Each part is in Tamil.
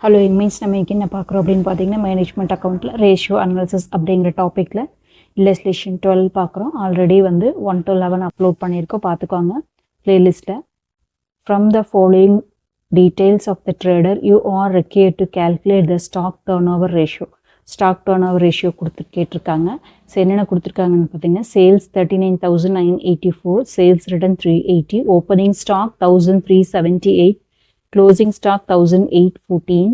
ஹலோ மீன்ஸ் நம்ம என்ன பார்க்குறோம் அப்படின்னு பார்த்தீங்கன்னா மேனேஜ்மெண்ட் அக்கௌண்ட்டில் ரேஷியோ அனாலிசிஸ் அப்படிங்கிற டாப்பிக்கில் இல்லஸ்ட்ரேஷன் 12 பார்க்குறோம். ஆல்ரெடி வந்து 1 to 11 அப்லோட் பண்ணியிருக்கோம், பார்த்துக்கோங்க ப்ளேலிஸ்ட்டில். From the following details of the trader you are required to calculate the stock turnover ratio. Stock turnover ratio கேட்டிருக்காங்க. ஸோ என்னென்ன கொடுத்துருக்காங்கன்னு பார்த்தீங்கன்னா sales 39,984, sales return 380, opening stock 1,378, closing stock 1,814,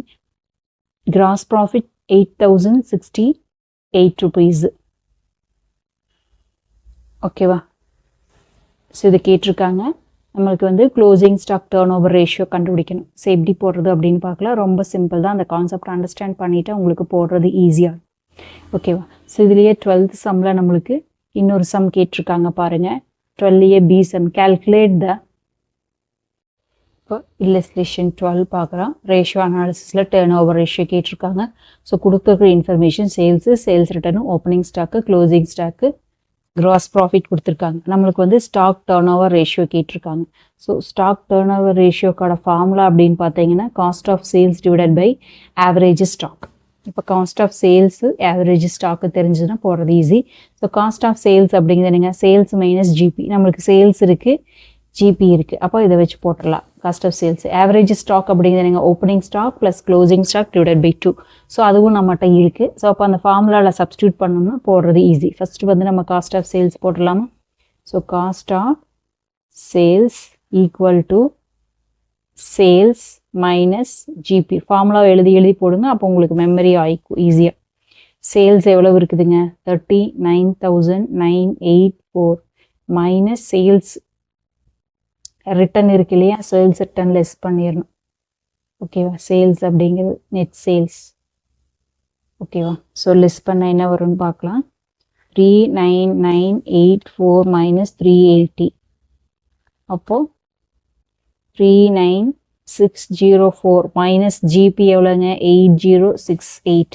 gross profit 8,068 rupees. ஓகேவா? ஸோ இது கேட்டிருக்காங்க. நம்மளுக்கு வந்து closing stock turnover ratio கண்டுபிடிக்கணும். ஸோ எப்படி போடுறது அப்படின்னு பார்க்கலாம். ரொம்ப சிம்பிள் தான். அந்த கான்செப்ட் அண்டர்ஸ்டாண்ட் பண்ணிவிட்டு உங்களுக்கு போடுறது ஈஸியாக. ஓகேவா? ஸோ இதுலேயே 12th சம்மில் நம்மளுக்கு இன்னொரு சம் கேட்டிருக்காங்க பாருங்கள். 12A B sum. Calculate the இப்போ இல்லஸ்ட்ரேஷன் 12 பார்க்குறோம். ரேஷியோ அனாலிசிஸில் டர்ன் ஓவர் ரேஷியோ கேட்டிருக்காங்க. ஸோ கொடுத்துருக்குற information sales return, opening stock, closing stock, gross profit கொடுத்துருக்காங்க. நம்மளுக்கு வந்து ஸ்டாக் டர்ன் ஓவர் ரேஷியோ கேட்டிருக்காங்க. ஸோ ஸ்டாக் டர்ன் ஓவர் ரேஷியோக்கான ஃபார்முலா அப்படின்னு பார்த்தீங்கன்னா cost of sales divided by average stock. இப்போ cost of sales average stock தெரிஞ்சுன்னா போடுறது easy. So cost of sales அப்படிங்கிறது என்னங்க, சேல்ஸ் மைனஸ் ஜிபி. நம்மளுக்கு சேல்ஸ் இருக்குது, ஜிபி இருக்குது, அப்போ இதை வச்சு போட்டுடலாம். Cost of sales average stock அப்படிங்கிறது நீங்கள் opening stock plus closing stock divided by 2. So அதுவும் நம்மகிட்ட இருக்குது. ஸோ அப்போ அந்த ஃபார்முலாவில் சப்ஸ்டியூட் பண்ணோம்னா போடுறது ஈஸி. ஃபஸ்ட்டு வந்து நம்ம காஸ்ட் ஆஃப் சேல்ஸ் போட்டுடலாமா? So cost of sales equal to sales minus GP. ஃபார்முலாவை எழுதி போடுங்க, அப்போ உங்களுக்கு மெமரி ஆகிக்கும் ஈஸியாக. சேல்ஸ் எவ்வளோ இருக்குதுங்க, 39,984 மைனஸ் சேல்ஸ் ரிட்டன் இருக்கு இல்லையா, சேல்ஸ் ரிட்டன் லெஸ் பண்ணிடணும். ஓகேவா? சேல்ஸ் அப்படிங்கிறது நெட் சேல்ஸ். ஓகேவா? ஸோ லெஸ் பண்ண என்ன வரும்னு பார்க்கலாம். 39,984 மைனஸ் 380, அப்போது 39,604 மைனஸ் ஜிபி எவ்வளோங்க, 8068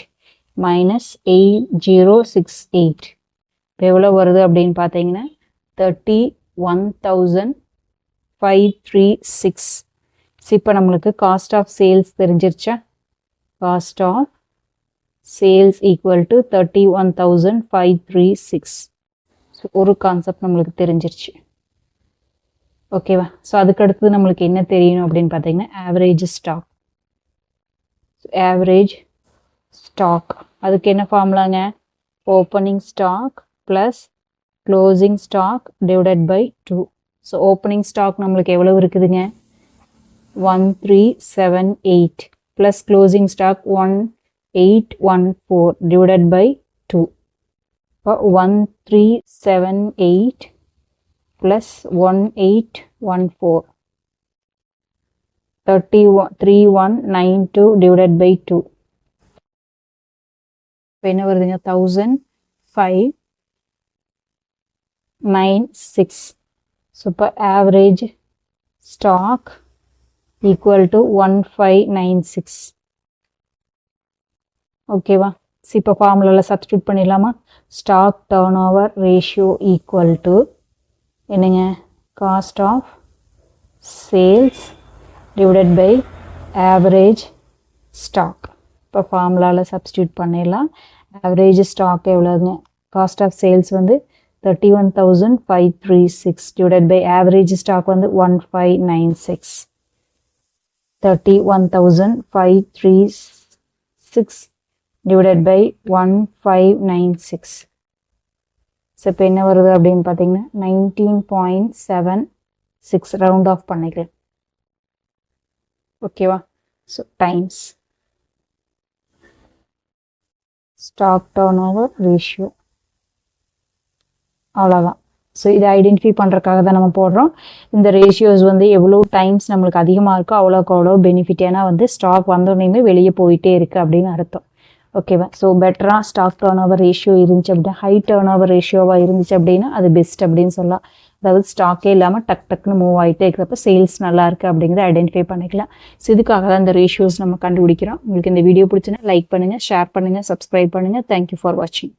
மைனஸ் 8068 இப்போ எவ்வளோ வருது அப்படின்னு பார்த்தீங்கன்னா 31,536. இப்போ நம்மளுக்கு காஸ்ட் ஆஃப் சேல்ஸ் தெரிஞ்சிருச்சா? Cost of sales equal to 31,536. So ஒரு கான்செப்ட் நம்மளுக்கு தெரிஞ்சிருச்சு. ஓகேவா? ஸோ அதுக்கடுத்து நம்மளுக்கு என்ன தெரியணும் அப்படின்னு பார்த்தீங்கன்னா ஆவரேஜ் ஸ்டாக். ஆவரேஜ் ஸ்டாக் அதுக்கு என்ன ஃபார்முலாங்க, opening stock plus closing stock divided by 2. So opening stock நம்மளுக்கு எவ்வளோ இருக்குதுங்க, 1,378 plus closing stock 1,814 divided by 2. இப்போ 1,378 ப்ளஸ் 1,814 31,92 டிவைடட் பை 2. இப்போ என்ன வருதுங்க, 1,596. ஸோ இப்போ ஆவரேஜ் ஸ்டாக் ஈக்குவல் டு 1,596. ஓகேவா? ஸோ இப்போ ஃபார்முலாவில் சப்ஸ்டியூட் பண்ணிடலாமா? Stock turnover ratio equal to என்னங்க, cost of sales divided by average stock. இப்போ ஃபார்முலாவில் சப்ஸ்டியூட் பண்ணிடலாம். ஆவரேஜ் ஸ்டாக் எவ்வளோங்க, காஸ்ட் ஆஃப் சேல்ஸ் வந்து 31,536 divided by average stock வந்து 1,596. 31,536 divided by 1,596. ஸோ இப்போ என்ன வருது அப்படின்னு பார்த்தீங்கன்னா 19.76 ரவுண்ட் ஆஃப் பண்ணிக்கிறேன். ஓகேவா? So times stock turnover ratio. அவ்வளோதான். ஸோ இதை ஐடென்டிஃபை பண்ணுறதுக்காக தான் நம்ம போடுறோம். இந்த ரேஷியோஸ் வந்து எவ்வளோ டைம்ஸ் நம்மளுக்கு அதிகமாக இருக்கோ அவ்வளோக்கு அவ்வளோ பெனிஃபிட். ஏன்னா வந்து ஸ்டாக் வந்தோடனே வெளியே போயிட்டே இருக்குது அப்படின்னு அர்த்தம். ஓகேவா? ஸோ பெட்டராக ஸ்டாக் டர்ன் ஓவர் ரேஷியோ இருந்துச்சு அப்படின்னா, ஹை டர்ன் ஓவர் ரேஷியோவாக இருந்துச்சு அப்படின்னா அது பெஸ்ட் அப்படின்னு சொல்லலாம். அதாவது ஸ்டாக்கே இல்லாமல் டக்குன்னு மூவ் ஆகிட்டே இருக்கிறப்ப சேல்ஸ் நல்லா இருக்குது அப்படிங்கிறத ஐடென்டிஃபை பண்ணிக்கலாம். ஸோ இதுக்காக தான் இந்த ரேஷியோஸ் நம்ம கண்டுபிடிக்கிறோம். உங்களுக்கு இந்த வீடியோ பிடிச்சுன்னா லைக் பண்ணுங்கள், ஷேர் பண்ணுங்கள், சப்ஸ்கிரைப் பண்ணுங்கள். தேங்க்யூ ஃபார் வாட்சிங்.